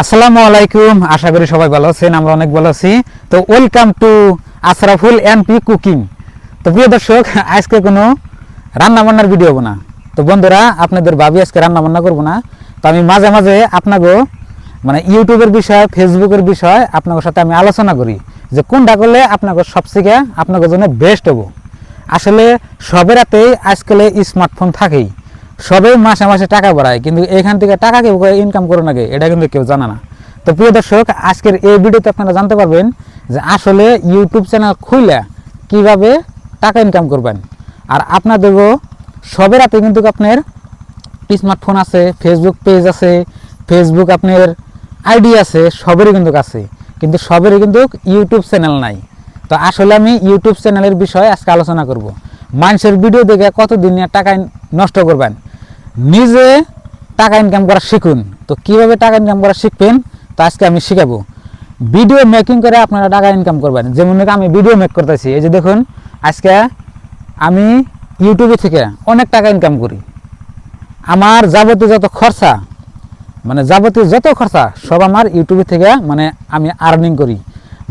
আসসালামু আলাইকুম, আশা করি সবাই ভালো আছেন। আমরা অনেক ভালো আছি। তো welcome to Ashraful NP cooking. তো প্রিয় দর্শক, আজকে কোনো রান্নাবান্নার ভিডিও হবো না। তো বন্ধুরা, আপনাদের ভাবি আজকে রান্নাবান্না করবো না। তো আমি মাঝে মাঝে আপনাকে মানে ইউটিউবের বিষয়, ফেসবুকের বিষয় আপনাদের সাথে আমি আলোচনা করি যে কোনটা করলে আপনাকে সবথেকে আপনাদের জন্য বেস্ট হবো। আসলে সবের হাতেই আজকাল স্মার্টফোন থাকেই, সবে মাসে মাসে টাকা বাড়ায়, কিন্তু এখান থেকে টাকা কেউ ইনকাম করে নাকি এটা কিন্তু কেউ জানে না। তো প্রিয় দর্শক, আজকের এই ভিডিওতে আপনারা জানতে পারবেন যে আসলে ইউটিউব চ্যানেল খুলে কিভাবে টাকা ইনকাম করবেন। আর আপনাদেরও সবের হাতে কিন্তু আপনার স্মার্টফোন আছে, ফেসবুক পেজ আছে, ফেসবুক আপনার আইডি আছে, সবেরই কিন্তু আছে, কিন্তু সবেরই কিন্তু ইউটিউব চ্যানেল নাই। তো আসলে আমি ইউটিউব চ্যানেলের বিষয়ে আজকে আলোচনা করব। মানুষের ভিডিও দেখে কতদিন টাকা নষ্ট করবেন, নিজে টাকা ইনকাম করা শিখুন। তো কিভাবে টাকা ইনকাম করা শিখবেন তো আজকে আমি শিখাবো। ভিডিও মেকিং করে আপনারা টাকা ইনকাম করবেন। যেমন আমি ভিডিও মেক করতেছি, এই যে দেখুন, আজকে আমি ইউটিউবে থেকে অনেক টাকা ইনকাম করি। আমার যাবতীয় যত খরচা, মানে যাবতীয় যত খরচা সব আমার ইউটিউবে থেকে মানে আমি আর্নিং করি।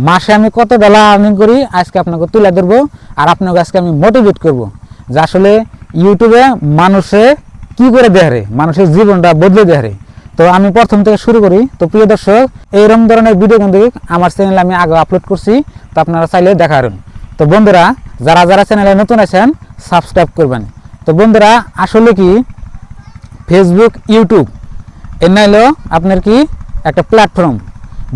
মাসে আমি কত ডলার আর্নিং করি আজকে আপনাকে তুলে ধরবো। আর আপনাকে আজকে আমি মোটিভেট করব যে আসলে ইউটিউবে মানুষে কি করে দেহারে, মানুষের জীবনটা বদলে দেহারে। তো আমি প্রথম থেকে শুরু করি। তো প্রিয় দর্শক, এইরকম ধরনের ভিডিও কিন্তু আমার চ্যানেলে আমি আগে আপলোড করছি, তো আপনারা চাইলে দেখাবেন। তো বন্ধুরা, যারা যারা চ্যানেলে নতুন আছেন সাবস্ক্রাইব করবেন। তো বন্ধুরা, আসলে কি ফেসবুক, ইউটিউব এর নাইলো আপনার কি একটা প্ল্যাটফর্ম,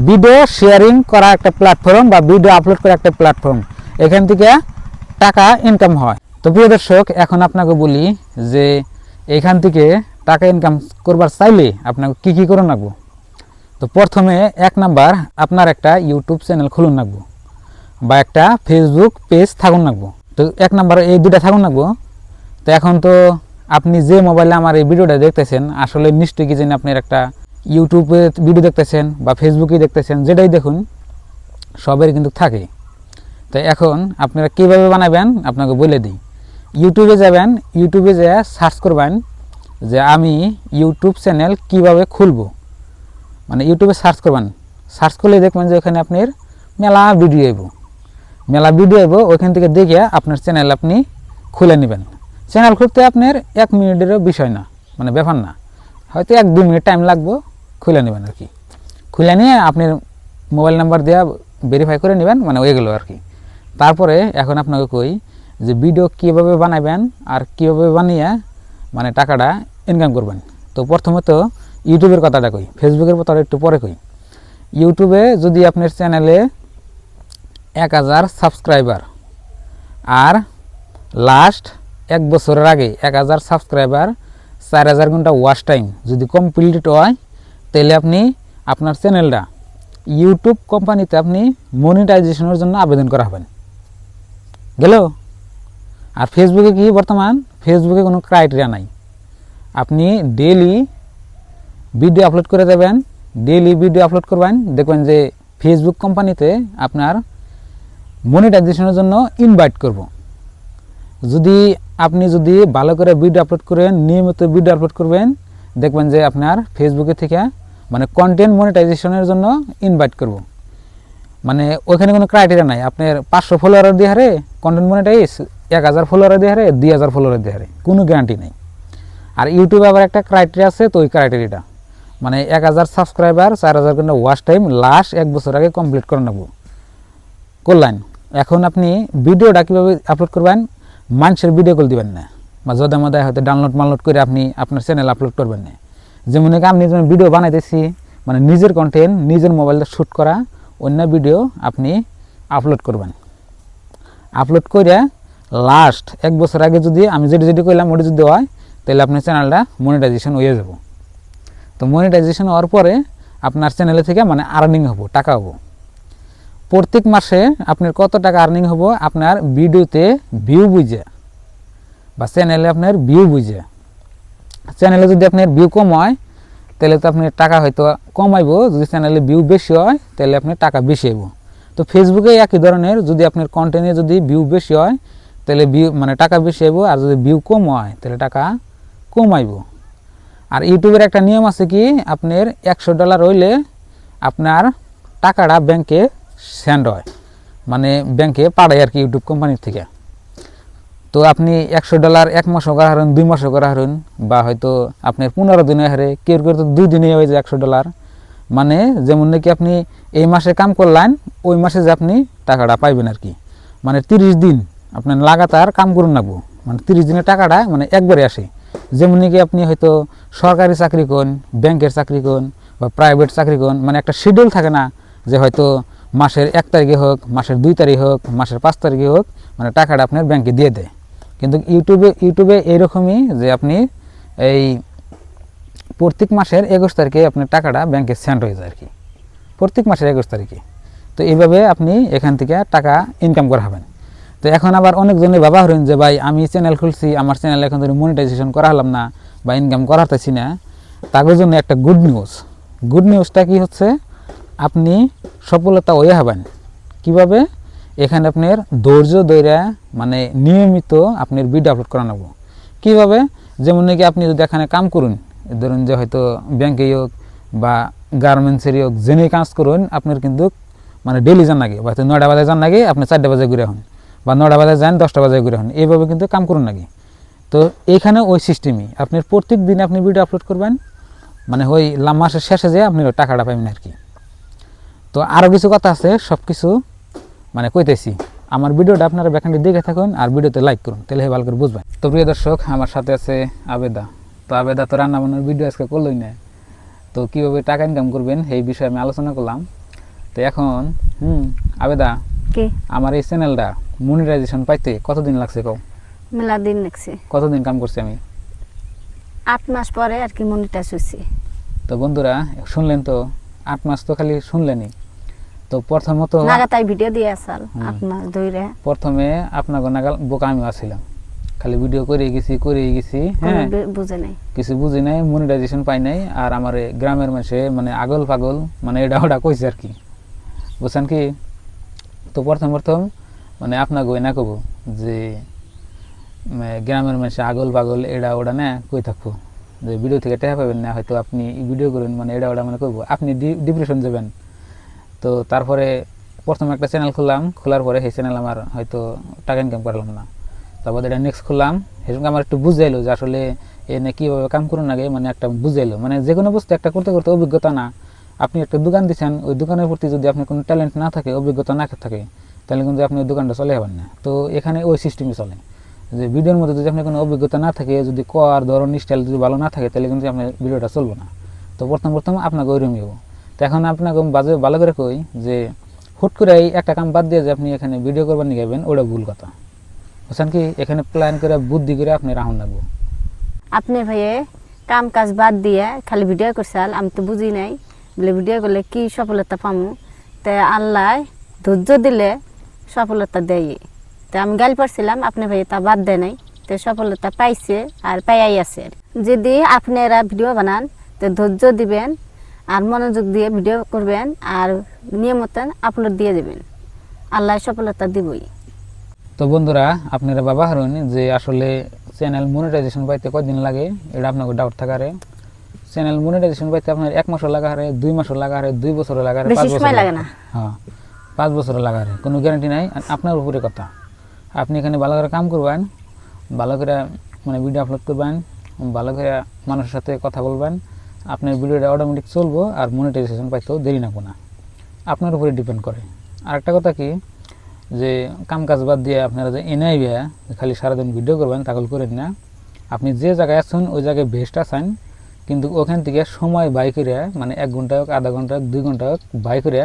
ভিডিও শেয়ারিং করা একটা প্ল্যাটফর্ম বা ভিডিও আপলোড করা একটা প্ল্যাটফর্ম। এখান থেকে টাকা ইনকাম হয়। তো প্রিয় দর্শক, এখন আপনাকে বলি যে এখান থেকে টাকা ইনকাম করবার চাইলে আপনাকে কি কি করে রাখবো। তো প্রথমে এক নাম্বার, আপনার একটা ইউটিউব চ্যানেল খুলুন রাখবো বা একটা ফেসবুক পেজ থাকুন রাখবো। তো এক নাম্বার এই দুটা থাকুন রাখবো। তো এখন তো আপনি যে মোবাইলে আমার এই ভিডিওটা দেখতেছেন, আসলে নিশ্চয়ই কি জানি আপনার একটা ইউটিউবে ভিডিও দেখতেছেন বা ফেসবুকে দেখতেছেন, যেটাই দেখুন সবের কিন্তু থাকে। তো এখন আপনারা কীভাবে বানাবেন আপনাকে বলে দিই। ইউটিউবে যাবেন, ইউটিউবে যেয়ে সার্চ করবেন যে আমি ইউটিউব চ্যানেল কিভাবে খুলবো। মানে ইউটিউবে সার্চ করবেন, সার্চ করলে দেখবেন যে ওখানে আপনার মেলা ভিডিও আইব। ওইখান থেকে দেখে আপনার চ্যানেল আপনি খুলে নেবেন। চ্যানেল খুলতে আপনার 1 মিনিটেরও বিষয় না, মানে ব্যাপার না, হয়তো 1-2 মিনিট টাইম লাগবে, খুলে নেবেন আর কি। খুলে নিয়ে আপনার মোবাইল নাম্বার দেওয়া ভেরিফাই করে নেবেন, মানে হয়ে গেল আর কি। তারপরে এখন আপনাকে কই যে ভিডিও কীভাবে বানাবেন আর কীভাবে বানিয়ে মানে টাকাটা ইনকাম করবেন। তো প্রথমে তো ইউটিউবের কথাটা কই, ফেসবুকের কথাটা একটু পরে কই। ইউটিউবে যদি আপনার চ্যানেলে 1000 সাবস্ক্রাইবার আর লাস্ট 1 বছরের আগে 1000 সাবস্ক্রাইবার 4000 ঘন্টা ওয়াচ টাইম যদি কমপ্লিট হয়, তাহলে আপনি আপনার চ্যানেলটা ইউটিউব কোম্পানিতে আপনি মনিটাইজেশনের জন্য আবেদন করা হবেন। গেল। আর ফেসবুকে কি বর্তমান ফেসবুকে কোনো ক্রাইটেরিয়া নাই, আপনি ডেইলি ভিডিও আপলোড করে দেবেন, ডেইলি ভিডিও আপলোড করবেন, দেখবেন যে ফেসবুক কোম্পানিতে আপনার মনিটাইজেশনের জন্য ইনভাইট করব। আপনি যদি ভালো করে ভিডিও আপলোড করেন, নিয়মিত ভিডিও আপলোড করবেন, দেখবেন যে আপনার ফেসবুকে থেকে মানে কন্টেন্ট মনিটাইজেশনের জন্য ইনভাইট করব। মানে ওইখানে কোনো ক্রাইটেরিয়া নাই, আপনার 500 ফলোয়ার দিয়ে হারে কন্টেন্ট মনিটাইজ, 1000 ফলোয়ার দিয়ে হারে, 2000 ফলোয়ার দিয়ে হারে, কোনো গ্যারান্টি নেই। আর ইউটিউবে আবার একটা ক্রাইটেরিয়া আছে, তো ওই ক্রাইটেরিয়াটা মানে 1000 সাবস্ক্রাইবার 4000 ঘন্টা ওয়াচ টাইম লাস্ট 1 বছর আগে কমপ্লিট করে নেব করলেন। এখন আপনি ভিডিওটা কীভাবে আপলোড করবেন, মানুষের ভিডিও কল দিবেন না বা যদা মদায় হয়তো ডাউনলোড করে আপনি আপনার চ্যানেল আপলোড করবেন না। যেমন আপনি যখন ভিডিও বানাইতেছি, মানে নিজের কন্টেন্ট নিজের মোবাইলটা শ্যুট করা অন্য ভিডিও আপনি আপলোড করবেন। আপলোড করে লাস্ট 1 বছর আগে যদি আমি যেটি করলাম ওটি যদি হয়, তাহলে আপনার চ্যানেলটা মনিটাইজেশন হয়ে যাব। তো মনিটাইজেশন হওয়ার পরে আপনার চ্যানেলে থেকে মানে আর্নিং হবো, টাকা হবো। প্রত্যেক মাসে আপনার কত টাকা আর্নিং হবো আপনার ভিডিওতে ভিউ বুঝে বা চ্যানেলে আপনার ভিউ বুঝে। চ্যানেলে যদি আপনার ভিউ কম হয় তাহলে তো আপনার টাকা হয়তো কম আইব, যদি চ্যানেলে ভিউ বেশি হয় তাহলে আপনার টাকা বেশি আইব। তো ফেসবুকে একই ধরনের, যদি আপনার কন্টেন্টে যদি ভিউ বেশি হয় তাহলে ভিউ মানে টাকা বেশি আইব, আর যদি ভিউ কম হয় তাহলে টাকা কম আইব। আর ইউটিউবের একটা নিয়ম আছে কি, আপনার $100 হইলে আপনার টাকাটা ব্যাংকে সেন্ড হয়, মানে ব্যাংকে পাঠায় আর কি ইউটিউব কোম্পানির থেকে। তো আপনি $100 এক মাসও করা হারুন, 2 মাসও করা হারুন, বা হয়তো আপনি 15 দিনে হারে, কেউ কেউ তো 2 দিনে হয়ে যায় $100। মানে যেমন নাকি আপনি এই মাসে কাম করলেন, ওই মাসে যে আপনি টাকাটা পাইবেন আর কি। মানে 30 দিন আপনার লাগাতার কাম করুন লাগবো, মানে 30 দিনের টাকাটা মানে একবারে আসে। যেমন নাকি আপনি হয়তো সরকারি চাকরি করুন, ব্যাংকের চাকরি করুন বা প্রাইভেট চাকরি করুন, মানে একটা শিডিউল থাকে না যে হয়তো মাসের 1 তারিখে হোক, মাসের 2 তারিখে হোক, মাসের 5 তারিখে হোক, মানে টাকাটা আপনার ব্যাংকে দিয়ে দেয়। কিন্তু ইউটিউবে এইরকমই যে আপনি এই প্রত্যেক মাসের 21 তারিখে আপনার টাকাটা ব্যাংকে সেন্ড হয়ে যায় আর কি, প্রত্যেক মাসের 21 তারিখে। তো এইভাবে আপনি এখান থেকে টাকা ইনকাম করা হবেন। তো এখন আবার অনেকজনে ভাবা হলেন যে ভাই আমি চ্যানেল খুলছি, আমার চ্যানেল এখন ধরে মনিটাইজেশন করা হলাম না বা ইনকাম করাতেছি না, তাদের জন্য একটা গুড নিউজ। গুড নিউজটা কি হচ্ছে, আপনি সফলতা হয়ে হবেন কীভাবে? এখানে আপনার ধৈর্য ধরে মানে নিয়মিত আপনার ভিডিও আপলোড করা নেব। কীভাবে? যেমন নাকি আপনি যদি এখানে কাম করুন, ধরুন যে হয়তো ব্যাংকে হোক বা গার্মেন্টসেরই হোক, জেনে কাজ করুন, আপনার কিন্তু মানে ডেলি যান লাগে, হয়তো 9টা বাজে যান লাগে, আপনি 4টা বাজে ঘুরে হন, বা 9টা বাজে যান 10টা বাজে ঘুরে হন, এইভাবে কিন্তু কাম করুন লাগে। তো এইখানে ওই সিস্টেমই আপনার প্রত্যেক দিনে আপনি ভিডিও আপলোড করবেন, মানে ওই মাসের শেষে যে আপনি টাকাটা পাবেন আর কি। তো আরও কিছু কথা আছে, সব কিছু মানে কইতেছি। আমার ভিডিওটা আপনারা ব্যাকগ্রাউন্ডে দেখে থাকুন আর ভিডিওতে লাইক করুন, তাহলে ভালো করে বুঝবেন। তো প্রিয় দর্শক, আমার সাথে আছে আবেদা। তো আবেদা তো রান্না বান্নার ভিডিও আজকে করলোই না, তো কীভাবে টাকা ইনকাম করবেন এই বিষয়ে আমি আলোচনা করলাম। তো এখন আবেদা, কি আমার এই চ্যানেলটা মনিটাইজেশন পাইতে কতদিন লাগছে কও? মেলা দিন লাগছে, কতদিন কাম করছি আমি? 8 মাস পরে আর কি মনিটাইজ হয়েছে। তো বন্ধুরা শুনলেন তো, 8 মাস তো খালি শুনলেনই। তো প্রথমত লাগাতার ভিডিও দিয়ে আসাল 8 মাস ধরে। প্রথমে আপনাকে নাগাল বোকা আমি আসছিলাম, খালি ভিডিও করে গেছি, হ্যাঁ, বুঝে নাই, কিছু বুঝি নাই, মনিটাইজেশন পাই নাই। আর আমার গ্রামের মানুষে মানে আগল পাগল মানে এটা ওটা কইছে আর কি, বুঝছেন কি? তো প্রথম মানে আপনাকে না কব যে গ্রামের মানুষে আগল পাগল এটা ওটা না কই থাকবো, যে ভিডিও থেকে টেহা পাবেন না, হয়তো আপনি ভিডিও করেন মানে এটা ওটা মানে করবো, আপনি ডিপ্রেশন যাবেন। তো তারপরে প্রথমে একটা চ্যানেল খুললাম, খোলার পরে সেই চ্যানেল আমার হয়তো টাকা ইনকাম করলাম না। তারপর এটা নেক্সট খুললাম, সেই সঙ্গে আমার একটু বুঝাইলো যে আসলে এনে কীভাবে কাম করুন আগে, মানে একটা বুঝাইলো, মানে যে কোনো বস্তু একটা করতে করতে অভিজ্ঞতা না। আপনি একটা দোকান দিচ্ছেন, ওই দোকানের প্রতি যদি আপনার কোনো ট্যালেন্ট না থাকে, অভিজ্ঞতা না থাকে, তাহলে কিন্তু আপনি ওই দোকানটা চলে যাবেন না। তো এখানে ওই সিস্টেমই চলে যে ভিডিওর মধ্যে যদি আপনার কোনো অভিজ্ঞতা না থাকে, যদি কর ধরন স্টাইল যদি ভালো না থাকে, তাহলে কিন্তু আপনার ভিডিওটা চলবে না। তো প্রথম আপনাকে ওইরকমই হবো। তো এখন আপনাকে বাজে ভালো করে কই যে হুট করে একটা কাম বাদ দিয়ে যে আপনি এখানে ভিডিও করবার নিয়ে যাবেন, ওটা ভুল কথা, বুঝছেন কি? এখানে প্ল্যান করে বুদ্ধি করে আপনি রাহুন লাগবো। আপনি ভাইয়ে কাম কাজ বাদ দিয়ে খালি ভিডিও করছাল, আমি তো বুঝি নাই বলে ভিডিও করলে কি সফলতা পামু। তে আল্লাহ ধৈর্য দিলে সফলতা দেয়। তো আমি গাল পারছিলাম, আপনি ভাইয়ে তা বাদ দেয় নাই, তো সফলতা পাইছে আর পাইয়াই আছে। যদি আপনারা ভিডিও বানান তো ধৈর্য দিবেন আর মনোযোগ দিয়ে ভিডিও করবেন আর নিয়মিত আপলোড দিয়ে দেবেন, আল্লাহ সফলতা দিবই। তো বন্ধুরা, আপনারা বাবা হারুন যে আসলে চ্যানেল মনিটাইজেশন পাইতে কয়দিন লাগে, এটা আপনাকে ডাউট থাকারে। চ্যানেল মনিটাইজেশন পাইতে আপনার 1 মাসও লাগা হারে, 2 মাসও লাগা হারে, 2 বছরও লাগা হারে, 5 বছর লাগে না। হ্যাঁ, 5 বছরও লাগা হারে, কোনো গ্যারান্টি নাই। আপনার উপরে কথা, আপনি এখানে ভালো করে কাম করবেন, ভালো করে মানে ভিডিও আপলোড করবেন, ভালো করে মানুষের সাথে কথা বলবেন, আপনার ভিডিওটা অটোমেটিক চলবো আর মনিটাইজেশন পাইতেও দেরি না কোনো, আপনার উপরে ডিপেন্ড করে। আরেকটা কথা কি, যে কাম কাজ বাদ দিয়ে আপনারা যে এনে আইবে খালি সারাদিন ভিডিও করবেন, তাকল করেন না। আপনি যে জায়গায় আছেন ওই জায়গায় বেস্ট আছেন, কিন্তু ওখান থেকে সময় বাই করে, মানে 1 ঘন্টা হোক, আধা ঘন্টা হোক, 2 ঘন্টা হোক বাই করে,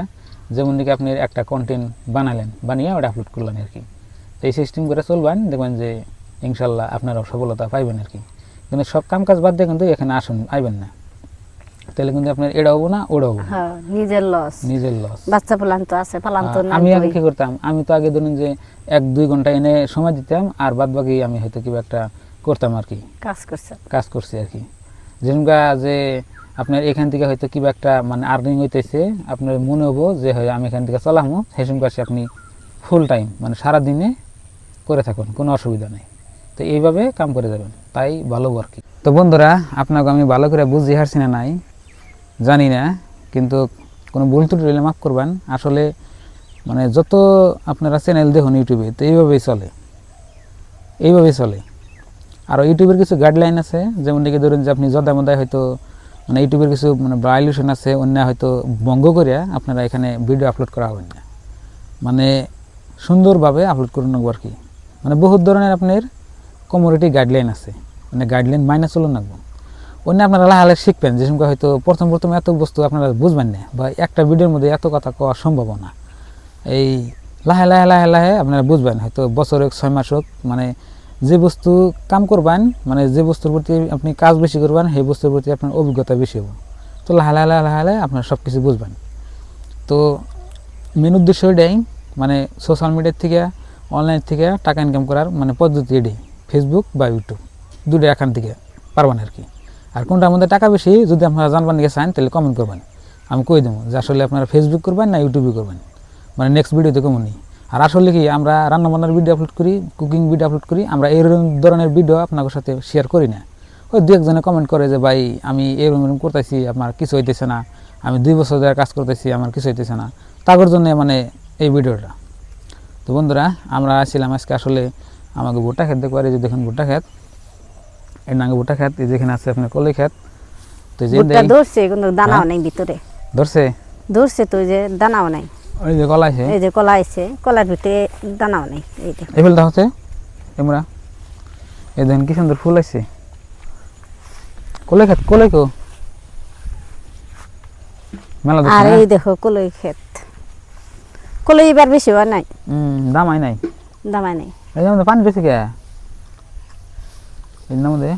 যেমন নাকি আপনি একটা কন্টেন্ট বানালেন, বানিয়ে ওটা আপলোড করলেন আর কি। এই সিস্টেম করে চলবেন, দেখবেন যে ইনশাল্লাহ আপনারা সফলতা পাইবেন আর কি। কিন্তু সব কাম কাজ বাদ দিয়ে কিন্তু এখানে আইবেন না, তাহলে কিন্তু আপনার এটা হবো না, ওটা হবো, নিজের লস। বাচ্চা পালান তো আছে, পালান তো না। আমি আগে কি করতাম, আমি তো আগে ধরুন যে 1-2 ঘন্টা এনে সময় দিতাম, আর বাদ বাকি আমি হয়তো কিবা একটা করতাম আর কি, কাজ করছি আর কি। যেরকম যে আপনার এখান থেকে হয়তো কিবা একটা মানে আর্নিং হইতেছে, আপনার মনে হবো যে হয় আমি এখান থেকে চলামো, সেসব কাছে আপনি ফুল টাইম মানে সারাদিনে করে থাকুন, কোনো অসুবিধা নেই। তো এইভাবে কাম করে যাবেন, তাই ভালো আর কি। তো বন্ধুরা, আপনাকে আমি ভালো করে বুঝিয়ে হারছি না নাই জানি না, কিন্তু কোনো ভুল ত্রুটি হলে মাফ করবেন। আসলে মানে যত আপনারা চ্যানেল দেখুন ইউটিউবে তো এইভাবেই চলে। আর ইউটিউবের কিছু গাইডলাইন আছে, যেমন নাকি ধরুন যে আপনি যদামদায় হয়তো মানে ইউটিউবের কিছু মানে ভায়োলেশন আছে, অন্য হয়তো ভঙ্গ করে আপনারা এখানে ভিডিও আপলোড করা হবে না, মানে সুন্দরভাবে আপলোড করুন নেবো আর কি। মানে বহুত ধরনের আপনার কমিউনিটি গাইডলাইন আছে, মানে গাইডলাইন মাইনে চলুন রাখবো। অন্য আপনারা লাহালে শিখবেন, যে সময় হয়তো প্রথম এত বস্তু আপনারা বুঝবেন না, বা একটা ভিডিওর মধ্যে এত কথা কওয়া সম্ভব না। এই লাহে লাহে লাহে লাহে আপনারা বুঝবেন, হয়তো বছর হোক 6 মাস হোক, মানে যে বস্তু কাম করবেন, মানে যে বস্তুর প্রতি আপনি কাজ বেশি করবেন সেই বস্তুর প্রতি আপনার অভিজ্ঞতা বেশি হবে। তো লাহে লাহে লাহে লাহে আপনারা সব কিছু বুঝবেন। তো মেন উদ্দেশ্য এটাই, মানে সোশ্যাল মিডিয়ার থেকে অনলাইন থেকে টাকা ইনকাম করার মানে পদ্ধতি এটাই, ফেসবুক বা ইউটিউব দুটো এখান থেকে পারবেন আর কি। আর কোনটার মধ্যে টাকা বেশি যদি আপনারা জানবার দিকে চান তাহলে কমেন্ট করবেন, আমি কই দেবো যে আসলে আপনারা ফেসবুক করবেন না ইউটিউবে করবেন, মানে নেক্সট ভিডিওতে কমনি। আর আসলে কি আমরা রান্নাবান্নার ভিডিও আপলোড করি, কুকিং ভিডিও আপলোড করি, আমরা এই ধরনের ভিডিও আপনাদের সাথে শেয়ার করি না। ওই দু একজনে কমেন্ট করে যে ভাই আমি এরকম করতেছি, আমার কিছু হইতেছে না, আমি 2 বছর ধরে কাজ করতেছি, আমার কিছু হইতেছে না, তাদের জন্য মানে এই ভিডিওটা। তো বন্ধুরা, আমরা আসছিলাম আজকে আসলে আমাকে ভুট্টা খেত দেখতে পারি, যে দেখুন ভুট্টা খেত, এর নাঙ্গে ভুট্টা খেত, এই যেখানে আছে আপনার কলাই খেত। তো যে ধরছে কিন্তু দানাও নাই ভিতরে, ধরছে তো যে দানাও নাই। ওই যে কলা আছে, এই যে কলা আছে, কলার ভিতরে দানাও নাই। এই যে এই ফুলটা হচ্ছে এমরা, এই দেখেন কি সুন্দর ফুল আছে। কলাই খেত, কলাই কো মেলা দেখছি আর না? এই দেখো কলাই ক্ষেত, কলাই এবার বেশি হয় নাই, দামাই নাই, দামাই নাই। এই যেমন পানি বেশি কে এই মধ্যে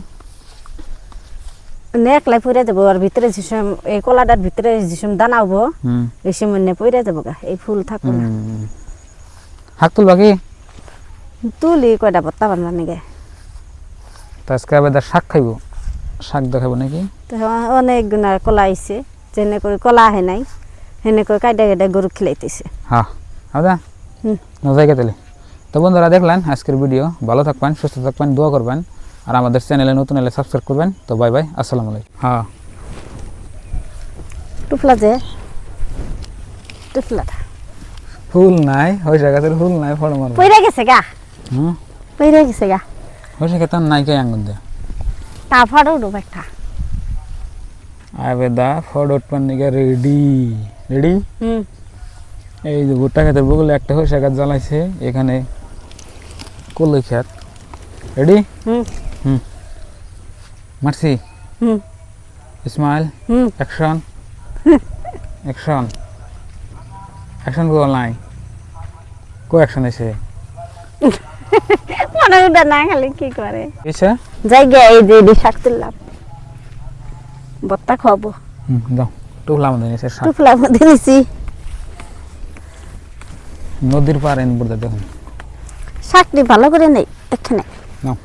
একলাই পড়ে যাবো, আর ভিতরে যেসম এই কলাটার ভিতরে যেসম দানা হবো এই সময় পড়ে যাবো গা, এই ফুল থাকবো না। হাত তুল বাকি তুলি কয়টা পত্তা বানবার নাকি, তো আজকে আবার শাক খাইব, শাক দেখাবো নাকি। তো অনেক গুণা কলা আইছে, যেনে করে কলা আহে নাই হেনে করে কাইডা কাইডা গরু খিলাইতেছে। হ্যাঁ হ্যাঁ জায়গা তাহলে। তো বন্ধুরা দেখলেন আজকের ভিডিও, ভালো থাকবেন, সুস্থ থাকবেন, দোয়া করবেন, আর আমাদের চ্যানেলে নতুন এলে সাবস্ক্রাইব করবেন। তো বাই বাই, আসসালামু আলাইকুম। হ্যাঁ টুফলা যে টুফলাটা ফুল নাই, হইসা গাছের ফুল নাই, ফল মারবো। পইরা গেছে গা, পইরা গেছে গা, হইসা খেতাম নাই কে আঙ্গুর দে তা ফাড়ো ডুব একটা। আবেদা ফটোট পান্নিকা রেডি রেডি। হুম এই যে ভুট্টা খেতের বগলে একটা হইসা গাছ জ্বালাইছে, এখানে কলই খেত রেডি। হুম হুম মারছি, হুম স্মাইল, হুম অ্যাকশন, অ্যাকশন, অ্যাকশন বল নাই, কো অ্যাকশন এসে মনে উঠা না খালি কি করে এসে জায়গা। এই যে শাক তুললাম, বত্তা খাবো, দাও টুকলা মধ্যে এসে শাক, টুফলার মধ্যে নিছি, নদীর পার এন বলতে দেখুন শাকটি ভালো করে নেই এখানে। নাও।